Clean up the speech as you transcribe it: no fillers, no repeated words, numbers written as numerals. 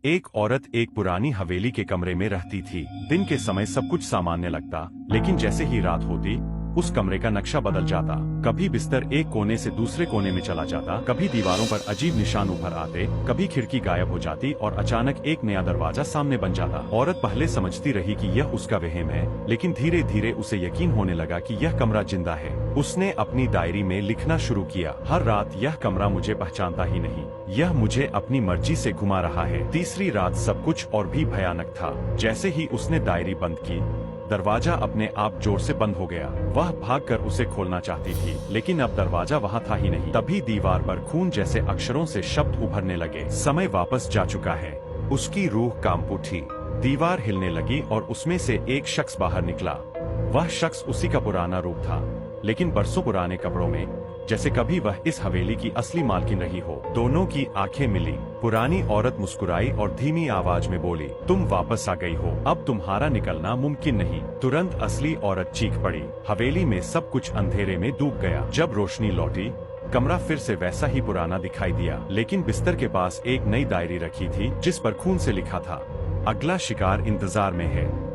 एक औरत एक पुरानी हवेली के कमरे में रहती थी। दिन के समय सब कुछ सामान्य लगता, लेकिन जैसे ही रात होती उस कमरे का नक्शा बदल जाता। कभी बिस्तर एक कोने से दूसरे कोने में चला जाता, कभी दीवारों पर अजीब निशान उभर आते, कभी खिड़की गायब हो जाती और अचानक एक नया दरवाजा सामने बन जाता। औरत पहले समझती रही कि यह उसका वहम है, लेकिन धीरे धीरे उसे यकीन होने लगा कि यह कमरा जिंदा है। उसने अपनी डायरी में लिखना शुरू किया, हर रात यह कमरा मुझे पहचानता ही नहीं, यह मुझे अपनी मर्जी से घुमा रहा है। तीसरी रात सब कुछ और भी भयानक था। जैसे ही उसने डायरी बंद की, दरवाजा अपने आप जोर से बंद हो गया। वह भागकर उसे खोलना चाहती थी, लेकिन अब दरवाजा वहां था ही नहीं। तभी दीवार पर खून जैसे अक्षरों से शब्द उभरने लगे, समय वापस जा चुका है। उसकी रूह कांप उठी। दीवार हिलने लगी और उसमें से एक शख्स बाहर निकला। वह शख्स उसी का पुराना रूप था, लेकिन बरसों पुराने कपड़ों में, जैसे कभी वह इस हवेली की असली मालकिन रही हो। दोनों की आंखें मिली। पुरानी औरत मुस्कुराई और धीमी आवाज में बोली, तुम वापस आ गई हो, अब तुम्हारा निकलना मुमकिन नहीं। तुरंत असली औरत चीख पड़ी। हवेली में सब कुछ अंधेरे में डूब गया। जब रोशनी लौटी, कमरा फिर से वैसा ही पुराना दिखाई दिया, लेकिन बिस्तर के पास एक नई डायरी रखी थी जिस पर खून से लिखा था, अगला शिकार इंतजार में है।